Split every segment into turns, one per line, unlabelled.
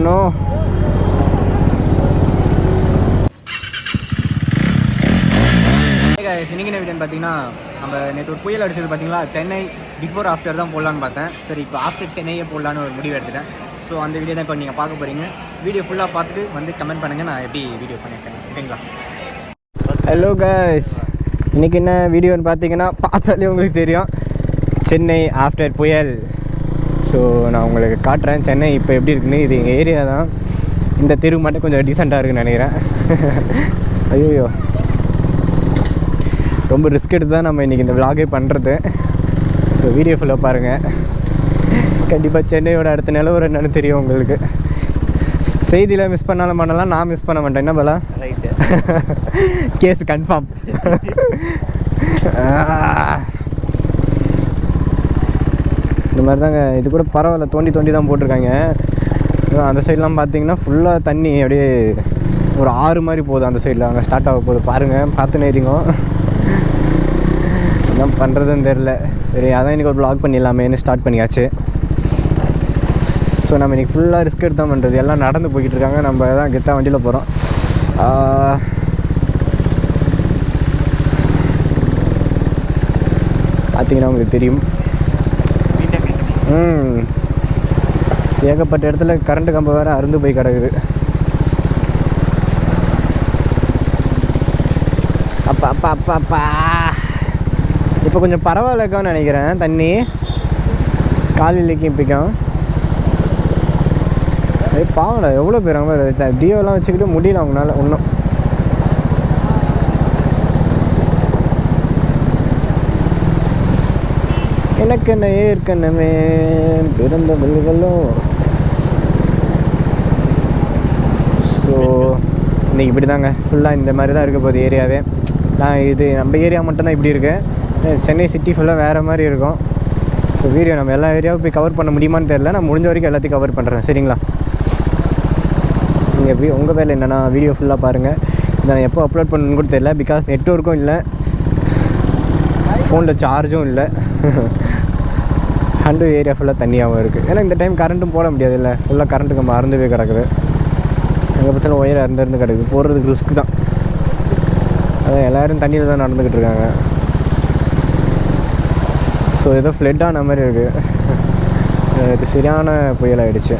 No. இன்னைக்கு என்ன வீடியோன்னு பார்த்தீங்கன்னா, நம்ம நேற்று ஒரு புயல் அடிச்சது பார்த்தீங்களா, சென்னை பிஃபோர் ஆஃப்டர் தான் போடலான்னு பார்த்தேன். சரி, இப்போ ஆஃப்டர் சென்னையே போடலான்னு ஒரு முடிவு எடுத்துட்டேன். ஸோ அந்த வீடியோ தான் இப்போ நீங்கள் பார்க்க போகிறீங்க. வீடியோ ஃபுல்லாக பார்த்துட்டு வந்து கமெண்ட் பண்ணுங்கள், நான் எப்படி வீடியோ பண்ணியிருக்கேன். ஓகேங்களா? ஹலோ கைஸ், இன்றைக்கி என்ன வீடியோன்னு பார்த்தீங்கன்னா, பார்த்தாலே உங்களுக்கு தெரியும், சென்னை ஆஃப்டர் புயல். ஸோ நான் உங்களுக்கு காட்டுறேன் சென்னை இப்போ எப்படி இருக்குன்னு. இது எங்கள் ஏரியா தான். இந்த தெரு மட்டும் கொஞ்சம் டீசெண்டாக இருக்குன்னு நினைக்கிறேன். ஐயோ, ரொம்ப ரிஸ்க் எடுத்து தான் நம்ம இன்றைக்கி இந்த விலாகே பண்ணுறது. ஸோ வீடியோ ஃபுல்லாக பாருங்கள். கண்டிப்பாக சென்னையோட அடுத்த நிலவரம் என்னென்னு தெரியும் உங்களுக்கு. செய்தியில் மிஸ் பண்ணாலும் பண்ணலாம், நான் மிஸ் பண்ண மாட்டேன். என்ன பலா? ரைட்டு. Case confirm. இந்த மாதிரி தாங்க. இது கூட பரவாயில்ல, தோண்டி தான் போட்டிருக்காங்க. அந்த சைட்லாம் பார்த்தீங்கன்னா ஃபுல்லாக தண்ணி அப்படியே ஒரு ஆறு மாதிரி போகுது. அந்த சைடில் அங்கே ஸ்டார்ட் ஆக போகுது. பாருங்கள், பார்த்து நேரிங்க. என்ன பண்ணுறதுன்னு தெரில. சரி, அதான் இன்றைக்கி ஒரு வ்ளாக் பண்ணிடலாமேன்னு ஸ்டார்ட் பண்ணியாச்சு. ஸோ நம்ம இன்றைக்கி ஃபுல்லாக ரிஸ்க் எடுத்து தான் பண்ணுறது. எல்லாம் நடந்து போய்கிட்டு இருக்காங்க, நம்ம தான் கெத்தா வண்டியில் போகிறோம். பார்த்தீங்கன்னா உங்களுக்கு தெரியும், ஏகப்பட்ட இடத்துல கரண்ட்டு கம்பம் வேறு அருந்து போய் கிடக்குது. அப்பா அப்பா அப்பா அப்பா. இப்போ கொஞ்சம் பரவாயில்லக்கான்னு நினைக்கிறேன். தண்ணி காலையிலேக்கும் இப்போக்கும் பாவம்டா, எவ்வளோ பேர் அவங்க தீவெல்லாம் வச்சுக்கிட்டு முடியல அவங்களால ஒன்றும். எனக்கு என்ன ஏற்கனவே பிறந்த வில்லுகளும். ஸோ இன்றைக்கி இப்படி தாங்க, ஃபுல்லாக இந்த மாதிரி தான் இருக்க போகுது ஏரியாவே. நான் இது நம்ம ஏரியா மட்டும்தான் இப்படி இருக்குது. சென்னை சிட்டி ஃபுல்லாக வேறு மாதிரி இருக்கும். ஸோ வீடியோ நம்ம எல்லா ஏரியாவும் போய் கவர் பண்ண முடியுமான்னு தெரியல. நான் முடிஞ்ச வரைக்கும் எல்லாத்தையும் கவர் பண்ணுறேன். சரிங்களா? நீங்கள் எப்படி உங்கள் வேலை என்னென்னா வீடியோ ஃபுல்லாக பாருங்கள். நான் எப்போ அப்லோட் பண்ணணுன்னு கூட தெரியல. பிகாஸ் நெட்வொர்க்கும் இல்லை, ஃபோனில் சார்ஜும் இல்லை. அண்டு ஏரியா ஃபுல்லாக தண்ணியாகவும் இருக்குது. ஏன்னா இந்த டைம் கரண்ட்டும் போட முடியாது இல்லை, ஃபுல்லாக கரண்ட்டுக்கு நம்ம அறந்து போய் கிடக்குது. எங்கள் பட்சத்தில் ஒயர் அறந்து கிடக்குது. போடுறதுக்கு ரிஸ்க் தான். அதான் எல்லோரும் தண்ணியில் தான் நடந்துக்கிட்டு இருக்காங்க. ஸோ ஏதோ ஃப்ளட் ஆன மாதிரி இருக்குது. இது சரியான புயல் ஆகிடுச்சு.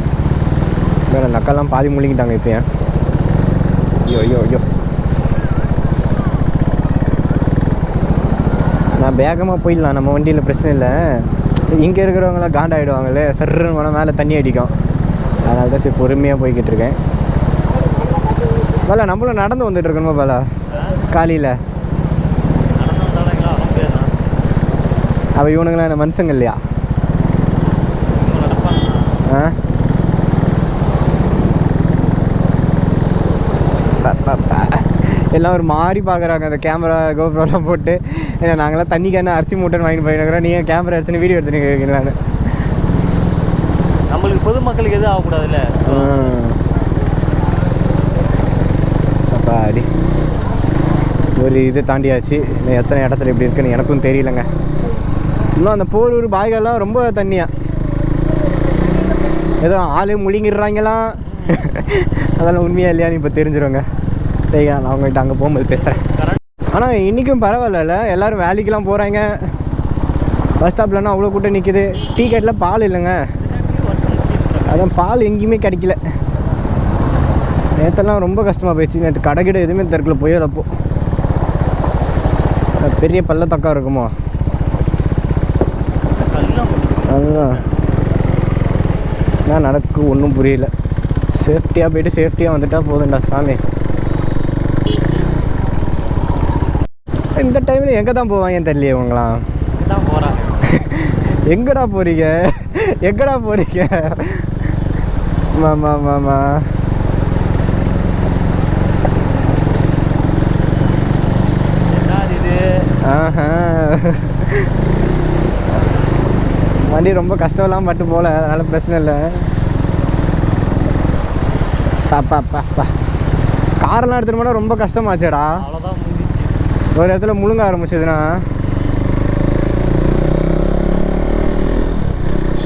வேறு நக்கெல்லாம் பாதி முழுங்கிட்டாங்க இப்போ. ஏன் ஐயோ நான் வேகமாக போயிடலாம், நம்ம வண்டியில் பிரச்சனை இல்லை. இங்கே இருக்கிறவங்களாம் காண்டாகிடுவாங்களே, சர்ன்னு போனால் மேலே தண்ணி அடிக்கும். அதனால தான் சரி பொறுமையாக போய்கிட்டு இருக்கேன். வேலை நம்மளும் நடந்து வந்துட்டு இருக்கணுமா வேலை காலையில்? அவள் இவனுங்களாம் என்ன மனுஷங்க இல்லையா? எல்லாம் ஒரு மாதிரி பார்க்குறாங்க அந்த கேமரா கோப்ரோலாம் போட்டு. ஏன்னா நாங்களாம் தண்ணி கேன அரிசி மூட்டைன்னு வாங்கிட்டு போயிருக்கிறோம். நீங்கள் கேமரா எடுத்துன்னு வீடியோ எடுத்துன்னு கேட்குறீங்களான்னு.
நம்மளுக்கு பொதுமக்களுக்கு எதுவும் ஆகக்கூடாதுல்ல.
அப்பா அடி ஒரு இதை தாண்டியாச்சு. எத்தனை இடத்துல எப்படி இருக்குன்னு எனக்கும் தெரியலங்க. இன்னும் அந்த போரூர் பாய்கள்லாம் ரொம்ப தண்ணியாக ஏதோ ஆளு முழுங்கிடுறாங்களாம். அதெல்லாம் உண்மையாக இல்லையான்னு இப்போ தெரிஞ்சிருவாங்க. சரியா, நான் அவங்ககிட்ட அங்கே போகும்போது பேசுகிறேன். ஆனால் இன்றைக்கும் பரவாயில்ல, எல்லோரும் வேலைக்கெலாம் போகிறாங்க. பஸ் ஸ்டாப்லன்னா அவ்வளோ கூட்டம் நிற்கிது. டீ கட்டில் பால் இல்லைங்க, அதான் பால் எங்கேயுமே கிடைக்கல. நேற்றெல்லாம் ரொம்ப கஷ்டமாக போயிடுச்சு. நேற்று கடைக்கிட எதுவுமே திறக்கல புயலப்போ. பெரிய பள்ளத்தக்கா இருக்குமோ அதுதான். நான் நடக்கு ஒன்றும் புரியல. சேஃப்டியாக போய்ட்டு சேஃப்டியாக வந்துட்டால் போதும்டா சாமி. இந்த டைமில் எங்கே தான் போவாங்கன்னு தெரியலையே இவங்களாம். எங்கடா போகிறீங்க, எங்கடா போகிறீங்க? மாமா வண்டி ரொம்ப கஷ்டம்லாம் பட்டு போகல, அதனால் பிரச்சனை இல்லை. பாப்பா காரெல்லாம் எடுத்துகிட்டு போனால் ரொம்ப கஷ்டமாச்சேடா. ஒரு இடத்துல முழுங்க ஆரம்பிச்சதுன்னா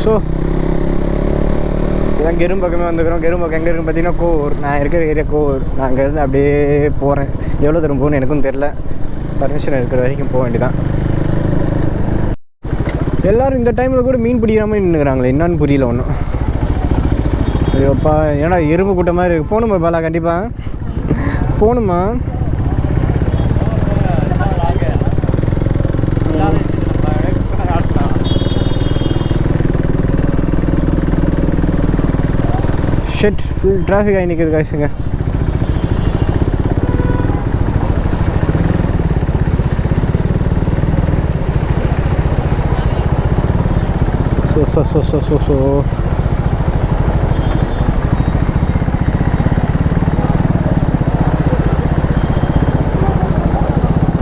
ஸோ நான் கெரும் பக்கமே வந்துக்கிறோம். கெரும் பக்கம் எங்கே இருக்குன்னு பார்த்தீங்கன்னா கோவூர். நான் இருக்கிற ஏரியா கோவூர். நான் அங்கேருந்து அப்படியே போகிறேன். எவ்வளோ தூரம் போகணும்னு எனக்கும் தெரில. பர்மிஷன் இருக்கிற வரைக்கும் போக வேண்டியதான். எல்லோரும் இந்த டைமில் கூட மீன் பிடிக்கிற மாதிரி நின்றுக்கிறாங்களே, என்னான்னு புரியல ஒன்றும். ஐயோப்பா, ஏன்னா எறும்பு கூட்ட மாதிரி இருக்குது. போகணுமா பாலா? கண்டிப்பாக போகணுமா? ஷெட் ஃபுல் டிராஃபிக் ஆகி நிற்குது காய்ச்சுங்க. ஸோ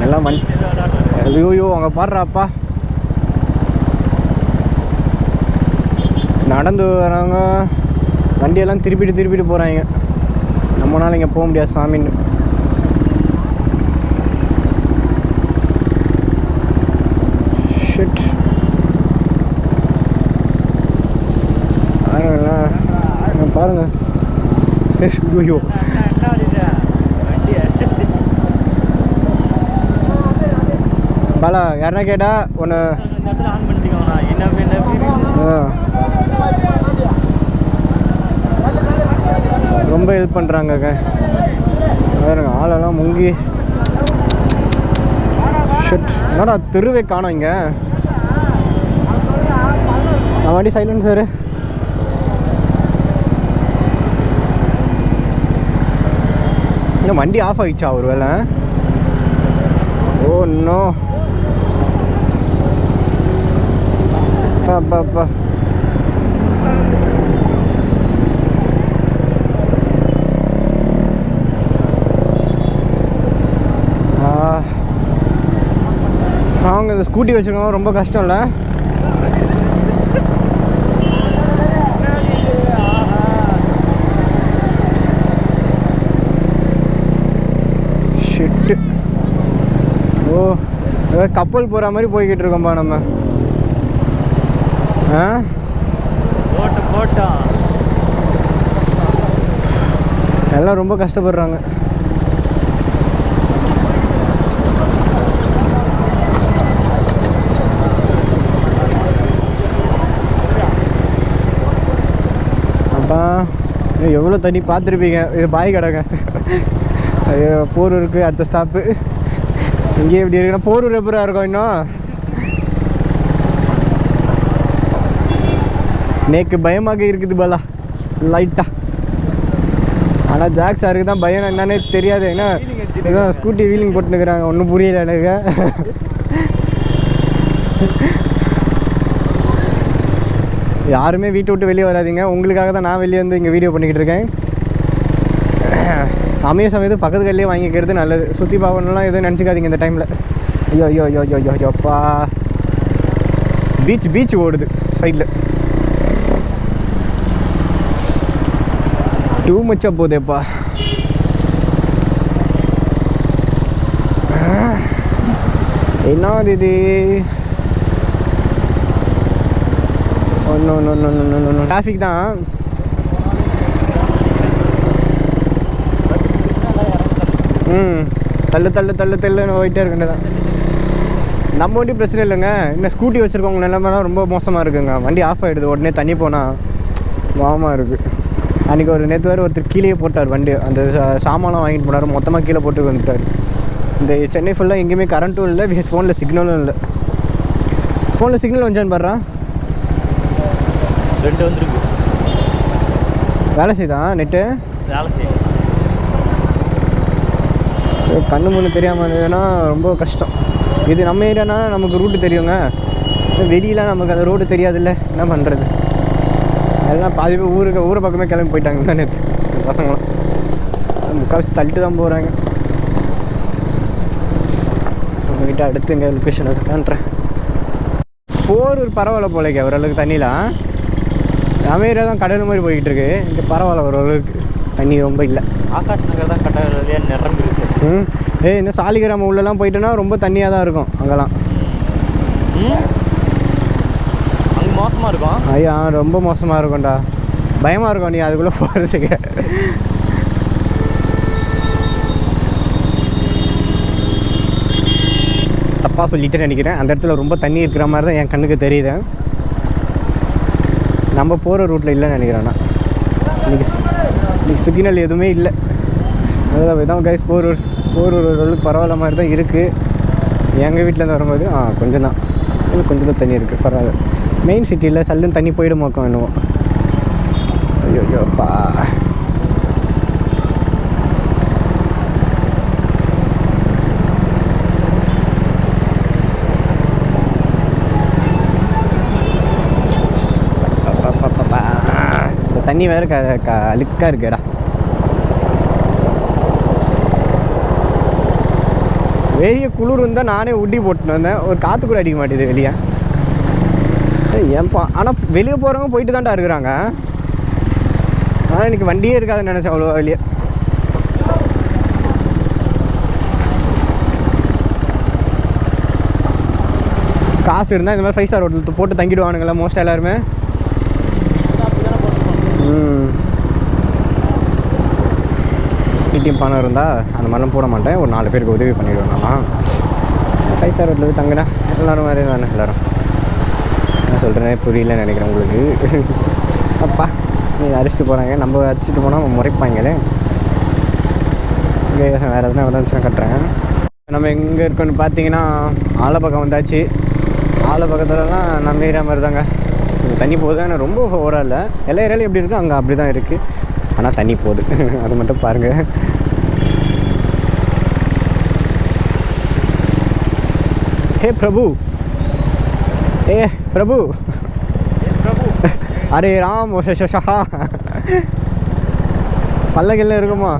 எல்லாம் ஐயோ அங்கே பாடுறாப்பா, நடந்து வராங்க. வண்டியெல்லாம் திருப்பிட்டு போகிறாங்க. நம்மளால இங்கே போக முடியாது சாமின்னு. ஷிட், பாருங்க. ஐயோ பாலா, யாருன்னா கேட்டா ஒன்று ரொம்ப ஹெல்ப் பண்ணுறாங்க. வேறுங்க ஆளெல்லாம் முங்கி. ஷிட், என்னடா தெருவே காணோம் இங்கே. நான் வண்டி சைலன்சரு. இன்னும் வண்டி ஆஃப் ஆகிடுச்சா ஒரு வேளை? Oh no. அப்பா அவங்க இந்த ஸ்கூட்டி வச்சுருக்கோம், ரொம்ப கஷ்டம் இல்லை? ஷிட்டு. ஓ, கப்பல் போகிற மாதிரி போய்கிட்டு இருக்கோம்பா நம்ம. எல்லாம் ரொம்ப கஷ்டப்படுறாங்க. அப்பா எவ்வளோ தண்ணி பார்த்துருப்பீங்க. இது பாய் கடைங்க. போரூருக்கு அடுத்த ஸ்டாப்பு. இங்கே எப்படி இருக்குன்னா போரூர் எப்படா இருக்கும் இன்னும். நேக்கு பயமாக இருக்குது பாலா லைட்டாக. ஆனால் ஜாக் சாருக்கு தான் பயம் என்னன்னே தெரியாது. ஏன்னா இதான் ஸ்கூட்டி வீலிங் போட்டுனுக்குறாங்க. ஒன்றும் புரியல எனக்கு. யாருமே வீட்டை விட்டு வெளியே வராதிங்க. உங்களுக்காக தான் நான் வெளியே வந்து இங்கே வீடியோ பண்ணிக்கிட்டு இருக்கேன். அமைய சமயத்து பக்கத்து கல்லையே வாங்கிக்கிறது நல்லது. சுற்றி பார்க்கணும்லாம் எதுவும் நினச்சிக்காதீங்க இந்த டைமில். ஐயோ ஐயோ ஐயோ ஐயோ ஐயோப்பா, பீச் ஓடுது சைடில். டூ மச்சா போதேப்பா. என்ன இது? ஒன்று டிராஃபிக் தான். தள்ளுன்னு போயிட்டே இருக்கேன். நம்ம வண்டி பிரச்சனை இல்லைங்க. இன்னும் ஸ்கூட்டி வச்சுருக்கவங்க நிலைமைலாம் ரொம்ப மோசமாக இருக்குங்க. வண்டி ஆஃப் ஆகிடுது உடனே. தண்ணி போனால் வாமாக இருக்குது. அன்றைக்கி நேற்று வேறு ஒருத்தர் கீழே போட்டார் வண்டி. அந்த சாமான்லாம் வாங்கிட்டு போனார், மொத்தமாக கீழே போட்டு வந்துட்டார். இந்த சென்னை ஃபுல்லாக எங்கேயுமே கரண்ட்டும் இல்லை, ஃபோனில் சிக்னலும் இல்லை. ஃபோனில் சிக்னல் வந்துச்சான்னு பாடுறான்.
2 வந்துருக்கு.
வேலை செய்தான் நெட்டு.
வேலை செய்யும்.
கண்ணு முன்னு தெரியாமல் இருந்ததுன்னா ரொம்ப கஷ்டம். இது நம்ம ஏரியானா நமக்கு ரூட்டு தெரியுங்க. வெளியெலாம் நமக்கு அந்த ரோடு தெரியாதுல்ல, என்ன பண்ணுறது? எல்லாம் பாதி பேர் ஊரை பக்கமே கிளம்பி போயிட்டாங்க நேற்று பசங்களாம். முக்கால்வாசி தள்ளிட்டு தான் போகிறாங்க. உங்ககிட்ட அடுத்து இங்கே லொக்கேஷன் எடுக்கான்றேன். போரூர் பரவாயில்ல போலேங்க ஓரளவுக்கு தண்ணிலாம். நம்ம ஏரியா தான் கடல் மாதிரி போய்கிட்டு இருக்கு. இங்கே பரவாயில்ல ஓரளவுக்கு தண்ணி ரொம்ப இல்லை.
ஆகாஷ் நகர் தான் கடற்கரையே நிரம்பி இருக்கு.
இன்னும் சாலிகிராமம் உள்ளெல்லாம் போயிட்டோன்னா ரொம்ப தண்ணியாக தான் இருக்கும் அங்கெல்லாம்.
அங்கே மோசமாக இருக்கும்.
ஐயா ரொம்ப மோசமாக இருக்கும்டா. பயமாக இருக்கும் நீ அதுக்குள்ளே போகிறதுக்கு. தப்பாக சொல்லிட்டு நினைக்கிறேன். அந்த இடத்துல ரொம்ப தண்ணி இருக்கிற மாதிரி தான் என் கண்ணுக்கு தெரியுது. நம்ம போகிற ரூட்டில் இல்லைன்னு நினைக்கிறேன்னா இன்றைக்கி சிக்னல் எதுவுமே இல்லை. அதுதான் கைஸ் போகிற ஓரளவுக்கு பரவாயில்ல மாதிரி தான் இருக்குது. எங்கள் வீட்டிலேருந்து வரும்போது கொஞ்சம் தான் தண்ணி இருக்குது, பரவாயில்ல. மெயின் சிட்டியில் சல்லுன்னு தண்ணி போயிடுமோக்கம் என்னவோ. ஐயோப்பா இந்த தண்ணி வேறு அழுக்காக இருக்குடா. வெளியே குளிர் இருந்தால் நானே ஊட்டி போட்டுன்னு வந்தேன். ஒரு காற்று கூட அடிக்க மாட்டேது வெளியே. ஏன்பா ஆனால் வெளியே போகிறவங்க போயிட்டு தான்டா இருக்கிறாங்க. ஆனால் இன்றைக்கி வண்டியே இருக்காதுன்னு நினச்சேன் அவ்வளோ வெளியே. காசு இருந்தால் இந்த மாதிரி 5 ஸ்டார் ஹோட்டல் போட்டு தங்கிடுவானுங்களா மோஸ்ட் எல்லாருமே. ஏடிஎம் பணம் இருந்தால் அந்த மாதிரிலாம் போட மாட்டேன். ஒரு 4 பேருக்கு உதவி பண்ணிவிடுவேன். நான் 5 ஸ்டார் ஹோட்டலில் போய் தங்கினா எல்லோரும் மாதிரி தானே. எல்லோரும் என்ன சொல்கிறேனே புரியலன்னு நினைக்கிறேன் உங்களுக்கு. அப்பா நீங்கள் அடிச்சுட்டு போகிறாங்க, நம்ம அடிச்சுட்டு போனால் நம்ம முறைப்பாங்களே. வேறு எதுனா வந்துச்சுன்னா கட்டுறேன். நம்ம எங்கே இருக்கோன்னு பார்த்தீங்கன்னா ஆலப்பக்கம் வந்தாச்சு. ஆலப்பக்கத்துலலாம் நம்ம ஏரியா மாதிரி தாங்க. தண்ணி போகுது. ஆனால் ரொம்ப ஓவராக இல்லை. எல்லா ஏரியாலையும் எப்படி இருக்குது அங்கே அப்படி தான் இருக்குது. ஆனால் தண்ணி போகுது, அது மட்டும் பாருங்கள். हे प्रभु, हे प्रभु, अरे राम பல்லக்கில் இருக்குமா?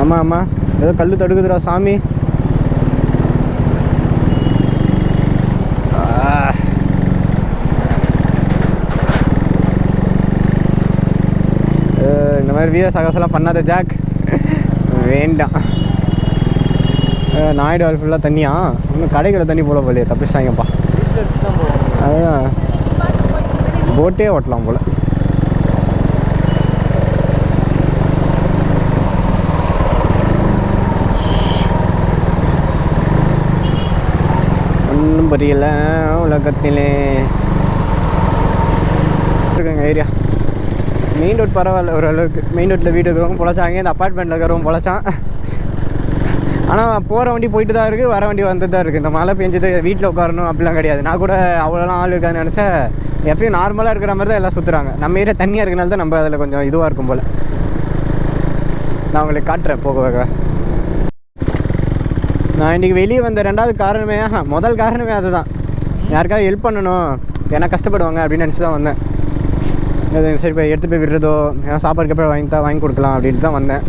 ஆமாம் ஆமாம், ஏதோ கல் தடுக்குதுடா சாமி. இந்த மாதிரி வீர சாகசெல்லாம் பண்ணாத ஜாக், வேண்டாம். நாயுடு ஆள் ஃபுல்லாக தண்ணியா? இன்னும் கடைகளை தண்ணி போல போலையே, தப்பிச்சாங்கப்பா. அதுதான் போட்டே ஓட்டலாம் போல். ஒன்றும் புரியல உலகத்திலே இருக்குங்க ஏரியா. மெயின் ரோட் பரவாயில்ல ஓரளவுக்கு. மெயின் ரோட்டில் வீடு இருக்கிறவங்க பொழைச்சாங்க, இந்த அப்பார்ட்மெண்ட்டில் இருக்கிறவங்க பொழைச்சான். ஆனால் போகிற வண்டி போயிட்டு தான் இருக்குது, வர வண்டி வந்துட்டு தான் இருக்குது. இந்த மழை பெஞ்சது வீட்டில் உட்காரணும் அப்படிலாம் கிடையாது. நான் கூட அவ்வளோலாம் ஆள் இருக்காதுன்னு நினச்சேன். எப்பயும் நார்மலாக இருக்கிற மாதிரி தான் எல்லாம் சுற்றுறாங்க. நம்ம ஏரியா தண்ணியாக இருக்கனால தான் நம்ம அதில் கொஞ்சம் இதுவாக இருக்கும் போல். நான் உங்களுக்கு காட்டுறேன் போக. நான் இன்றைக்கி வெளியே வந்த 2வது காரணமே, முதல் காரணமே அதுதான். யாருக்காவது ஹெல்ப் பண்ணணும், ஏன்னா கஷ்டப்படுவாங்க அப்படின்னு நினச்சி தான் வந்தேன். சரி போய் எடுத்து போய் விடுறதோ, ஏன்னா சாப்பாடுக்கு அப்புறம் வாங்கி கொடுக்கலாம் அப்படின்ட்டு தான் வந்தேன்.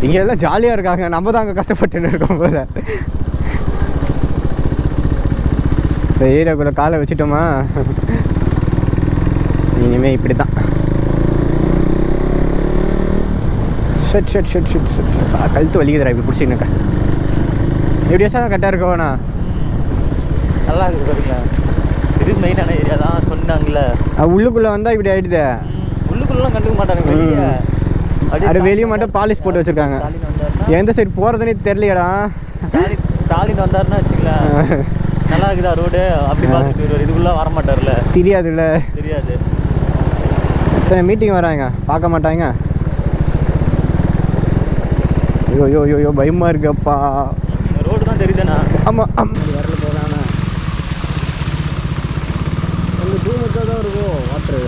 இங்கே எல்லாம் ஜாலியாக இருக்காங்க, நம்ம தான் அங்கே கஷ்டப்பட்டுன்னு இருக்கோம் போல. இந்த ஏரியாக்குள்ளே காலை வச்சுட்டோமா, இனிமேல் இப்படி தான். ஷட் கழுத்து வலிக்குதுடா இப்படி பிடிச்சிங்கக்கா. எப்படியா சார் கரெக்டாக இருக்கோண்ணா?
நல்லா இருக்குது பாருங்களா. இது மெயினான ஏரியா தான் சொன்னாங்களே.
உள்ளுக்குள்ளே வந்தால் இப்படி ஆகிடுது.
உள்ளுக்குள்ளலாம் கண்டுக்க மாட்டாங்க வெளியே.
அது வெளியே மட்டும் பாலிஷ் போட்டு வச்சுருக்காங்க. எந்த சைடு போகிறதுனே தெரியலையடா.
ஸ்டாலின் வந்தாருன்னா வச்சுக்கலாம், நல்லா இருக்குதா ரோடு அப்படி பார்த்துட்டு வருவார். இதுக்குள்ளே வர மாட்டார்ல,
தெரியாதுல்ல.
தெரியாது.
எத்தனை மீட்டிங் வராங்க, பார்க்க மாட்டாங்க. ஐயோ பயமாக இருக்குப்பா.
ரோடு தான் தெரியுதுண்ணா.
ஆமாம் வரல போகலாண்ணா. அந்த தூமத்தாக தான் இருக்கும் வாட்ரு.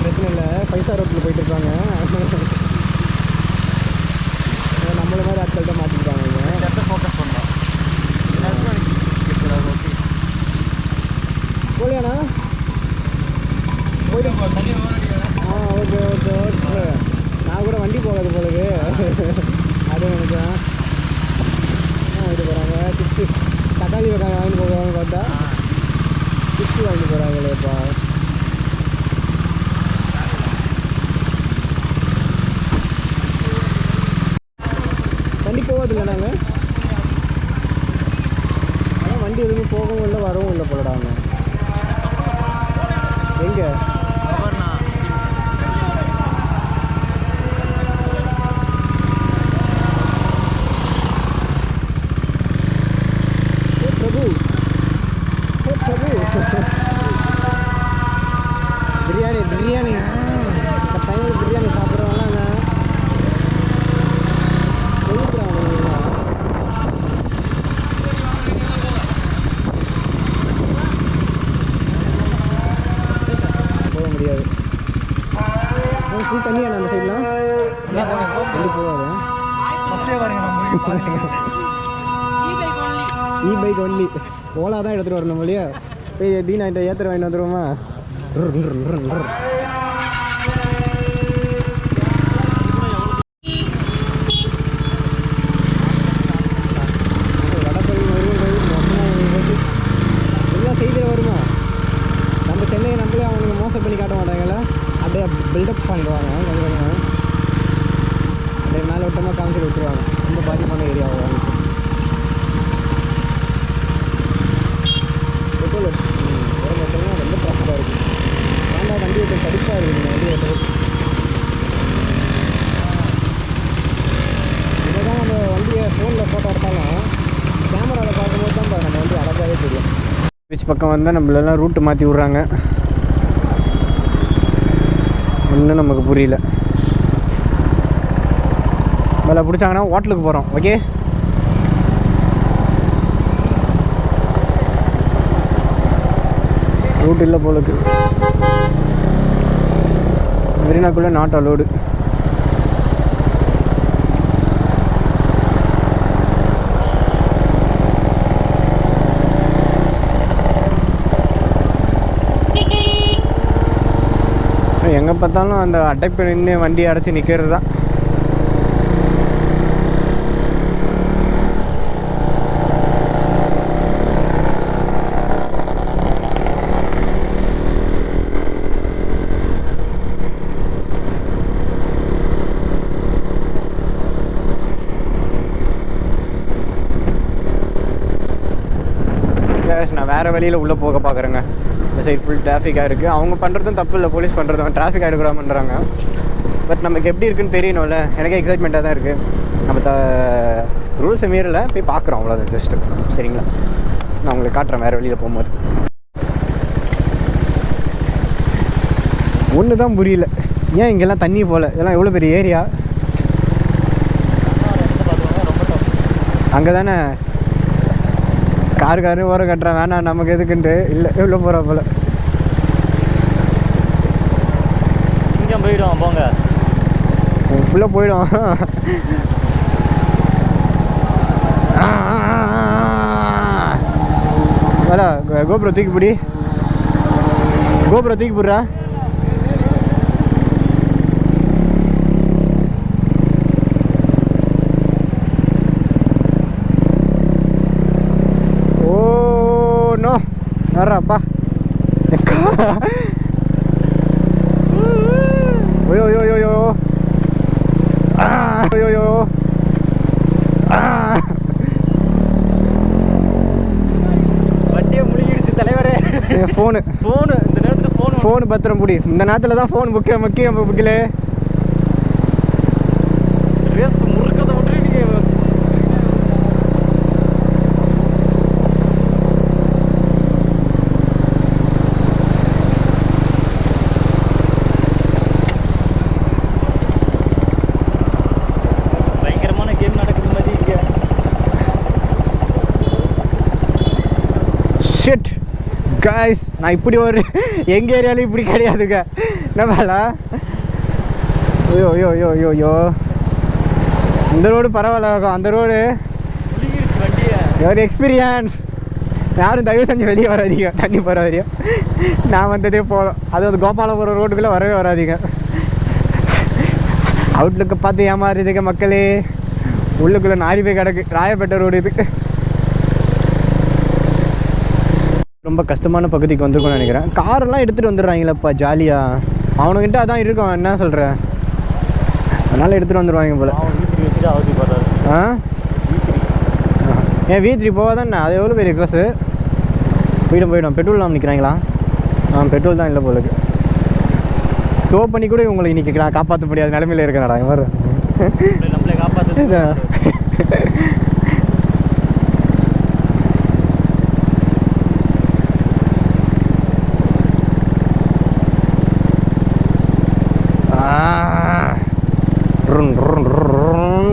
பிரச்சனை இல்லை, 5 ஸ்டார் ரோட்டில் போயிட்டு இருப்பாங்க. நம்மள மாதிரி ஆட்கள்கிட்ட மாட்டிக்கிட்டாங்க.
ஃபோக்கஸ் பண்ணலாம்.
போயிட்டு ஓகே ஓகே ஓகே. நான் கூட வண்டி போகாது போலது அது நினைக்கிறேன். இது போகிறாங்க சிப்ஸு தக்காளி வெங்காயம் வாங்கி போகிறாங்க பார்த்தா சிப்ஸு வாங்கி போகிறாங்களேப்பா. வண்டி போகாதுல்ல நாங்கள், ஆனால் வண்டி எதுவுமே போகவும் இல்லை வரவும் இல்லை போலடாங்க. எங்கே பிரியாணி பிரியாணி இந்த டைமில் பிரியாணி சாப்பிட்றவங்களாங்க சொல்லிக்கிறாங்க. போக முடியாது. ஃபுல் தண்ணியா அந்த சைட்லாம் எப்படி போகாது. இ பைக் ஒன்லி ஓலா தான் எடுத்துகிட்டு வரணும் இல்லையா? போய் தீனாட்ட ஏற்றுற வாங்கிட்டு வந்துடுவோமா? எல்லாம் செய்தியில் வருமா? நம்ம சென்னையை நம்மளே அவனுக்கு மோசம் பண்ணி காட்ட மாட்டாங்கல்ல, அப்படியே பில்டப் பண்ணுவாங்க. கொஞ்சம் கொஞ்சம் அப்படியே மேலே விட்டமாக காமிச்சிட்டு விட்டுருவாங்க. ரொம்ப பாதிப்பான ஏரியாவை ரொம்ப ட்ராஃபிக்காக இருக்குது. ஏன்டா வண்டி ஓட்ட கடுப்பாக இருக்குது வண்டி ஓட்டுறது. இதுதான் நம்ம வண்டியை ஃபோனில் ஃபோட்டோ எடுத்தாலும் கேமராவில் பார்க்கும்போது தான் நம்ம வண்டி அழகாகவே தெரியும். பீச் பக்கம் வந்தால் நம்மளெல்லாம் ரூட்டு மாற்றி விட்றாங்க. இன்னும் நமக்கு புரியல. வேலை பிடிச்சாங்கன்னா ஹோட்டலுக்கு போகிறோம். ஓகே, ரூட் இல்லை போலுக்கு. மெரினாக்குள்ளே நாட் அலோடு. எங்கே பார்த்தாலும் அந்த அடைப்பு நின்று வண்டி அடைச்சி நிற்கிறது தான். நான் வேறு வழியில் உள்ளே போக பார்க்குறேங்க. இந்த சைட் ஃபுல் டிராஃபிக்காக இருக்குது. அவங்க பண்ணுறதும் தப்பு இல்லை, போலீஸ் பண்ணுறதும் டிராஃபிக் ஆகிடக்கூடாதுன்றாங்க. பட் நமக்கு எப்படி இருக்குன்னு தெரியணும்ல. எனக்கே எக்ஸைட்மெண்ட்டாக தான் இருக்குது. நம்ம ரூல்ஸை மீறலை, போய் பார்க்குறோம் அவ்வளோதான் ஜஸ்ட்டு. சரிங்களா, நான் உங்களுக்கு காட்டுறேன் வேறு வழியில் போகும்போது. ஒன்று தான் புரியல, ஏன் இங்கெல்லாம் தண்ணி போகல? இதெல்லாம் எவ்வளோ பெரிய ஏரியா. அங்கே தானே காரு ஓரம் கட்டுறேன், வேணாம் நமக்கு எதுக்குன்ட்டு. இல்லை எவ்வளோ போகிறா போல்.
இங்கே போயிடும் போங்க,
உள்ளே போயிடும். வேலை கோபுரம் தூக்கி பிடி, கோபுரம் தூக்கி போடுறா. வர்றாப்பா. ஓயோ யோ யோ யோ யோ யோ. வண்டியை முழுகிடுச்சு தலைவரே. ஃபோனு இந்த நேரத்தில் ஃபோனு பத்திரம் பிடி. இந்த நேரத்தில் தான் ஃபோன் முக்கியம் புக்கில். ரேஸ் முறுக்கதை விட்டு நீங்கள் ஷிட் காய்ஸ். நான் இப்படி ஒரு எங்கள் ஏரியாலும் இப்படி கிடையாதுங்க. என்ன வேலை? ஐயோ ஐயோ ஐயோ ஐயோ ஐயோ. இந்த ரோடு பரவாயில்ல இருக்கும், அந்த ரோடு ஒரு எக்ஸ்பீரியன்ஸ். யாரும் தயவு செஞ்சு வெளியே வராதீங்க, தண்ணி போகிற வரையும். நான் வந்ததே போதும். அது வந்து கோபாலபுரம் ரோட்டுக்குள்ளே வரவே வராதீங்க. அவுட்லுக்கு பார்த்து ஏமாறுதுங்க மக்களே. உள்ளுக்குள்ளே நாரி போய் கிடக்கு. ராயப்பேட்டை ரோடு இதுக்கு ரொம்ப கஷ்டமான பகுதிக்கு வந்துருக்கும்னு நினைக்கிறேன். காரெல்லாம் எடுத்துகிட்டு வந்துடுறாங்களேப்பா ஜாலியாக. அவனுக்கிட்ட அதான் இருக்கும், என்ன சொல்கிறேன், அதனால் எடுத்துகிட்டு வந்துடுவாங்க போல். ஆ ஏன் V3 போகாதானே? அது எவ்வளோ பேர் எக்ஸாஸு போயிடும். பெட்ரோல் இல்லாமல் நிற்கிறாங்களா? பெட்ரோல் தான் இல்லை போலுக்கு. டோ பண்ணி கூட உங்களுக்கு இன்றைக்கி நான் காப்பாற்ற முடியாது நிலமையில இருக்கேன்டா. இங்கே வரும்
நம்மளே காப்பாற்ற.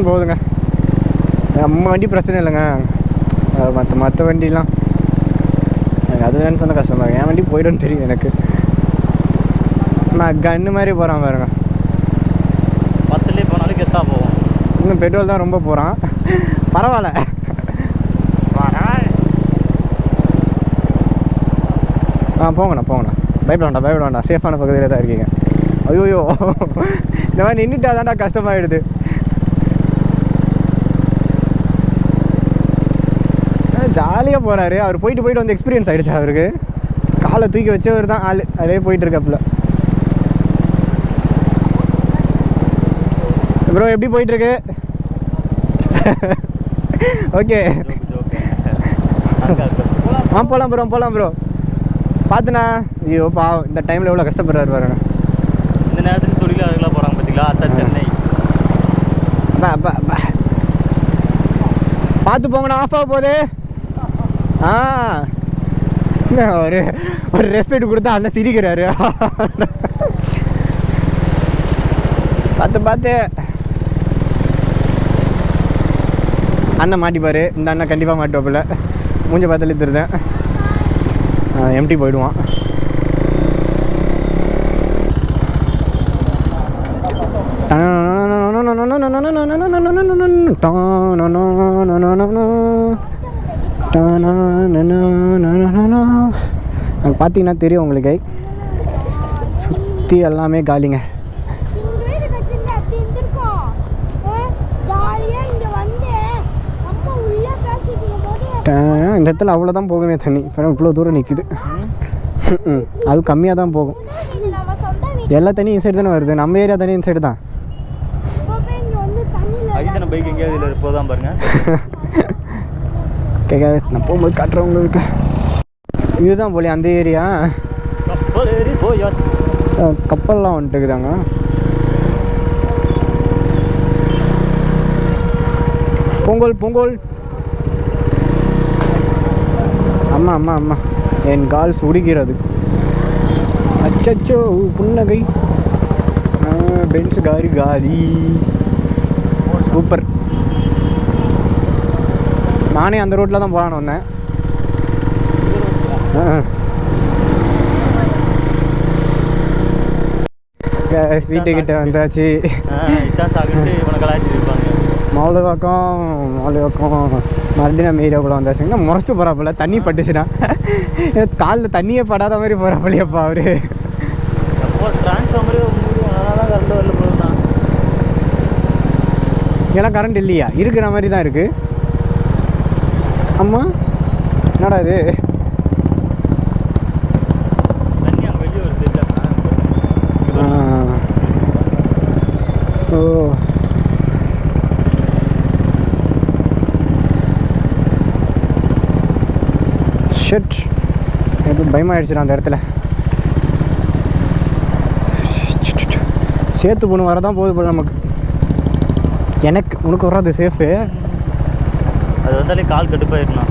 போகுதுங்க. நம்ம வண்டி பிரச்சனை இல்லைங்க, மற்ற வண்டிலாம் எனக்கு அது வேணும்னு சொன்னால் கஷ்டமாக இருக்கும். என் வண்டி போய்டும்னு தெரியும் எனக்கு. நான் கன்று மாதிரி போகிறான் பாருங்க.
10லே போனாலும் கெத்தாக போவோம்.
இன்னும் பெட்ரோல் தான் ரொம்ப போகிறான். பரவாயில்ல. போங்கண்ணா பயப்பட வேண்டாம். சேஃபான பகுதியில் தான் இருக்கீங்க. ஐயோ இந்த மாதிரி நின்றுட்டா தான்டா கஷ்டமாயிடுது. ஜாலியாக போகிறாரு அவர். போயிட்டு வந்து எக்ஸ்பீரியன்ஸ் ஆகிடுச்சு அவருக்கு. காலை தூக்கி வச்சவர் தான் ஆள். அதே போயிட்டுருக்காப்புல. ப்ரோ எப்படி போயிட்டுருக்கு? ஓகே போகலாம் ப்ரோ. பார்த்துண்ணா. ஐயோ பாவம், இந்த டைமில் எவ்வளோ கஷ்டப்படுறாரு பாருங்க.
இந்த நேரத்துக்கு தொழிலாளர்களாக போகிறாங்க பார்த்தீங்களா? அதான் சென்னை.
பார்த்து போங்கண்ணா, ஆஃப் ஆக போகுது. ஒரு ரெஸ்பெக்ட் கொடுத்தா அண்ணன் சிரிக்கிறாரு. பார்த்து அண்ணன் மாட்டிப்பார். இந்த அண்ணன் கண்டிப்பாக மாட்டுவாப்பில்ல. மூஞ்ச பார்த்தாலே தெரியுதேன். எம்டி போயிடுவான். பார்த்தீங்கன்னா தெரியும் உங்களுக்கு, சுற்றி எல்லாமே காலிங்க. இந்த இடத்துல அவ்வளோதான் போகுமே தண்ணி. இப்போ இவ்வளோ தூரம் நிற்குது. அது கம்மியாக தான் போகும். எல்லா தண்ணியும் இன்சைடு தானே வருது. நம்ம ஏரியா தண்ணி இன்சைடு தான்.
பைக் எங்கேயாவது இதில் போதான் பாருங்க.
கேட்காது, நான் போகும்போது காட்டுறவங்களுக்கு. இதுதான் போல அந்த ஏரியா. கப்பல்லாம் வந்துட்டுக்குதாங்க. பொங்கல். அம்மா என் கால் சுடுகிறது. அச்சோ புன்னகை. பென்ஸ் காரி சூப்பர். நானே அந்த ரோட்டில் தான் போகலான்னு வந்தேன். வீட்டுக்கிட்ட வந்தாச்சு. மாவுளவாக்கம் மறுபடியும் நம்ம ஏரியாவுக்குள்ள வந்தாச்சுங்கன்னா முறைச்சிட்டு போகிறாப்புல. தண்ணி பட்டுச்சுன்னா காலில் தண்ணியே படாத மாதிரி போகிறாப்புலையப்பா அவரு. ஏன்னா கரண்ட் இல்லையா? இருக்கிற மாதிரி தான் இருக்குது. அம்மா என்னடா இது? ஓ ஷட், எனக்கு பயமாகிடுச்சுடா அந்த இடத்துல. சேர்த்து பொண்ணு வரதான் போகுது போல நமக்கு. எனக்கு உனக்கு வர்றது சேஃபு.
அது வந்தாலே கால் கட்டுப்பாயிருக்கணும்.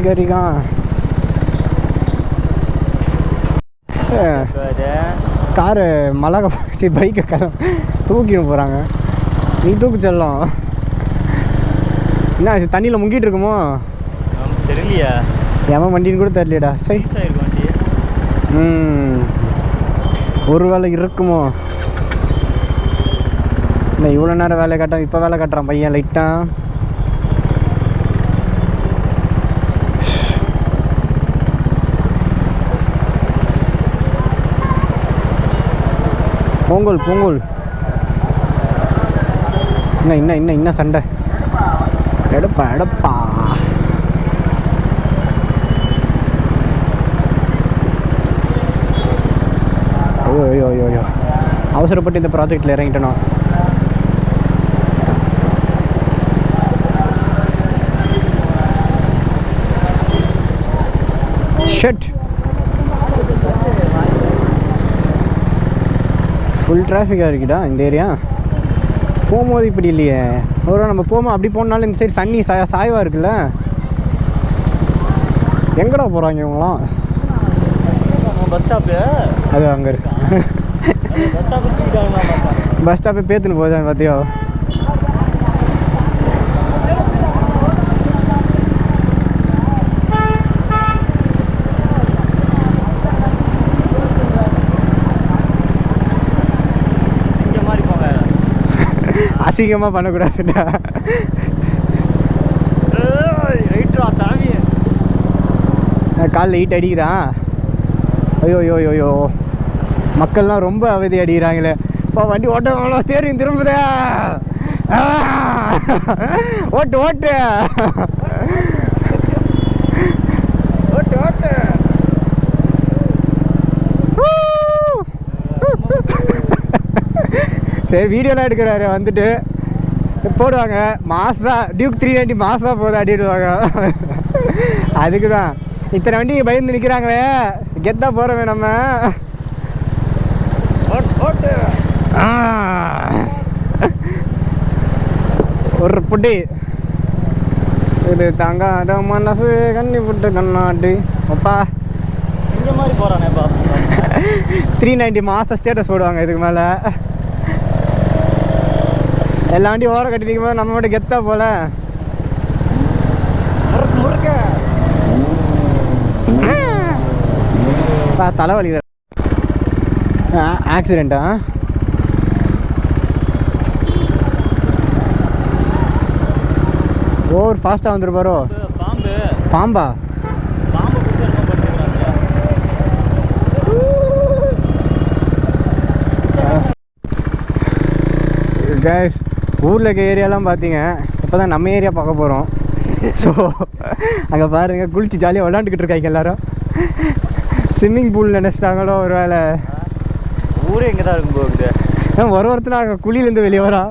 கரிகா காரு மழை பைக்கை தூக்கின்னு போகிறாங்க. நீ தூக்கு செல்லம். என்ன தண்ணியில் முங்கிட்டு இருக்குமோ
தெரியலையா?
எவன் வண்டின்னு கூட தெரியலடா. சரி
வண்டி
ஒரு வேளை இருக்குமோ? இல்லை இவ்வளோ நேரம் வேலை காட்டான், இப்போ வேலை காட்டுறான் பையன் லைட்டாக. பொங்கல் பொங்கல் இன்னும் சண்டை எடுப்பா எடுப்பா. ஐயோ ஐயோ ஐயோ அவசரப்பட்டு இந்த ப்ராஜெக்டில் இறங்கிட்டணும். ஷட் ஃபுல் டிராஃபிக்காக இருக்குடா இந்த ஏரியா. போகும்போது இப்படி இல்லையே. ஒரு நம்ம போகும்போது அப்படி போனாலும் இந்த சைடு தண்ணி சாய்வாக இருக்குல்ல. எங்கடா போகிறாங்க இவங்களாம்?
பஸ் ஸ்டாப்பு
அது அங்கே இருக்கு. பஸ் ஸ்டாப்பை பேத்துன்னு போதாங்க பார்த்தியோ. அசிங்கமாக பண்ணக்கூடாதுடா. காலில் ஈட்டு அடிக்கிறான். ஐயோ ஐயோ ஐயோ மக்கள்லாம் ரொம்ப அவதி அடிக்கிறாங்களே. இப்போ வண்டி ஓட்ட ஸ்டேரிங் திரும்புதே. ஓட்டு ஓட்டு ஓட்டு ஓட்டு. சரி வீடியோலாம் எடுக்கிறாரு வந்துட்டு போடுவாங்க. மாசா டியூக் 390 மாசா போகுது அடிடுவாங்க. அதுக்கு தான் இத்தனை வண்டி பயந்து நிற்கிறாங்களே. கெத்தா போகிறோமே நம்ம. ஒரு புட்டி இது தாங்க மனசு கண்ணி புட்டு கண்ணாடி அப்பா.
இந்த மாதிரி போகிறானேப்பா.
390 மாதம் ஸ்டேட்டஸ் போடுவாங்க. இதுக்கு மேலே எல்லா வண்டியும் ஓரம் கட்டி நிற்கும் போது நம்ம மட்டும் கெத்தா போல. தலைவலி ஆக்சிடெண்ட்டா? ஓவர் ஃபாஸ்ட்டாக வந்துருப்பாரோ?
பாம்பு
பாம்பா? கைஸ் ஊரில் இருக்க ஏரியாலாம் பார்த்தீங்க. இப்போ தான் நம்ம ஏரியா பார்க்க போகிறோம். ஸோ அங்கே பாருங்கள் குளிச்சு ஜாலியாக விளாண்டுக்கிட்டு இருக்காங்க எல்லோரும். ஸ்விம்மிங் பூல் நினச்சிட்டாங்களோ ஒரு வேலை.
ஊரே எங்கே தான் இருக்கும் போகுது.
ஒருத்தர் அங்கே குழியிலேருந்து வெளியே வரா.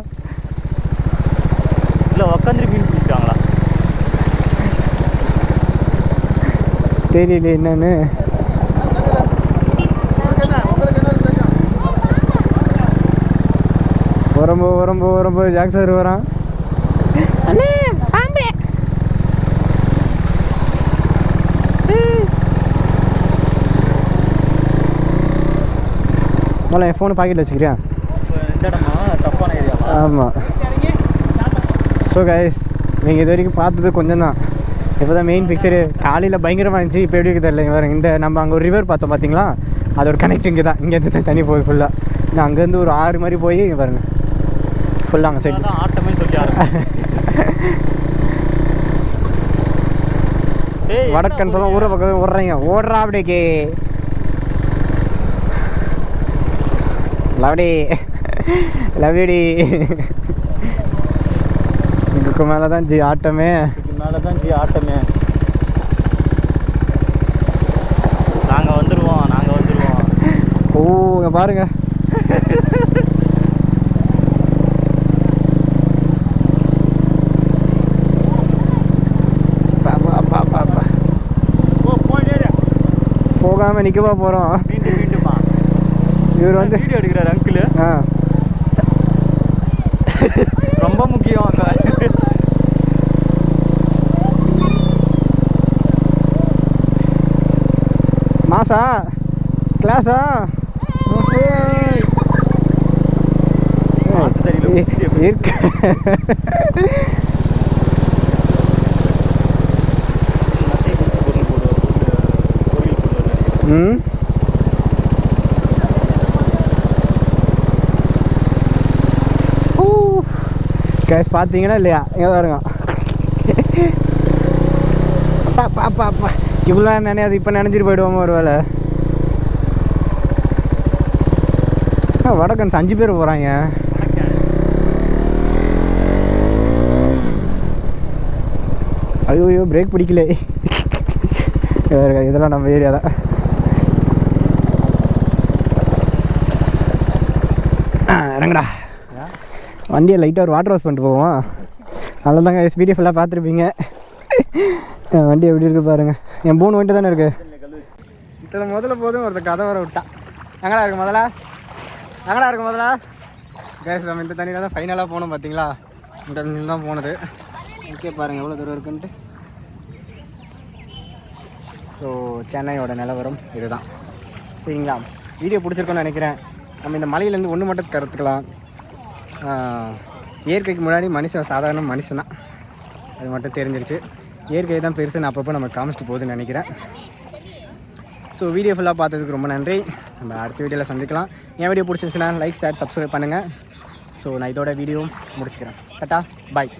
இல்லை உக்காந்து மீன் பிடிச்சாங்களா
தெரியல என்னன்னு. வரும்போது ஜாக் சார் வரான். என் ஃபோனை பாக்கெட்டில் வச்சுக்கிறியா? ஆமாம். ஸோ கைஸ் நீங்கள் இது வரைக்கும் பார்த்தது கொஞ்சம் தான். இப்போ தான் மெயின் பிக்சரு. காலையில் பயங்கரமாக இருந்துச்சு. இப்போ எப்படி தெரியல. பாருங்க இந்த நம்ம அங்கே ஒரு ரிவர் பார்த்தோம் பார்த்தீங்களா? அதோட கனெக்ட் இங்கே தான். இங்கேருந்து தான் தண்ணி போகுது ஃபுல்லாக. நான் அங்கேருந்து ஒரு 6 மாதிரி போய் பாருங்கள் ஃபுல்லாக அங்கே சைடு
ஆட்டமே சொல்லி
வடக்கன் சொல்ல ஊரை பக்கம் ஓடுறீங்க. ஓடுறா அப்படிக்கே லவ்டி லவ்டி. இதுக்கு மேலே தான் ஜி ஆட்டமே.
ஆட்டமே. நாங்கள் வந்துடுவோம்.
ஓ இங்கே பாருங்க. போகாமல் நிற்கவா போகிறோம். இவர் வந்து
வீடியோ எடுக்கிறார் அங்கிள். ரொம்ப முக்கியம்.
மாசா கிளாஸா இருக்கு. ம் கேஸ் பார்த்தீங்கன்னா இல்லையா இங்கே பாருங்க பாப்பா இவ்வளோ நினையாது இப்போ நினைச்சிட்டு போயிடுவோமா ஒரு வேலை வடக்கன்ஸ் 5 பேர் போகிறாங்க ஐயோ பிரேக் பிடிக்கல இதெல்லாம் நம்ம ஏரியா தான் இறங்கடா வண்டியை லைட்டாக ஒரு வாட்டர் வாஷ் பண்ணிட்டு போவோம் அவ்வளோதாங்க வீடியோ ஃபுல்லாக பார்த்துருப்பீங்க வண்டி எப்படி இருக்குது பாருங்கள் என் பூன் வந்துட்டு தானே இருக்குது இத்தனை முதல்ல போதும் ஒருத்தர் கதை வர விட்டா எங்கடா இருக்கு முதல்ல கேஸ் நம்ம இந்த தண்ணியில் தான் ஃபைனலாக போனோம் பார்த்தீங்களா இந்த தண்ணியில் தான் போனது ஓகே பாருங்கள் எவ்வளோ தூரம் இருக்குன்ட்டு ஸோ சென்னையோட நிலவரம் இதுதான் சரிங்களா வீடியோ பிடிச்சிருக்கோன்னு நினைக்கிறேன் நம்ம இந்த மலையிலேருந்து ஒன்று மட்டும் கருத்துக்கலாம் இயற்கைக்கு முன்னாடி மனுஷன் சாதாரண மனுஷன் தான் அது மட்டும் தெரிஞ்சிருச்சு இயற்கை தான் பெருசு நான் அப்பப்போ நம்ம காமிச்சிட்டு போகுதுன்னு நினைக்கிறேன் ஸோ வீடியோ ஃபுல்லாக பார்த்ததுக்கு ரொம்ப நன்றி நம்ம அடுத்த வீடியோவில் சந்திக்கலாம் என் வீடியோ பிடிச்சிருச்சுன்னா லைக் ஷேர் சப்ஸ்கிரைப் பண்ணுங்கள் ஸோ நான் இதோட வீடியோ முடிச்சுக்கிறேன் டாட்டா பாய்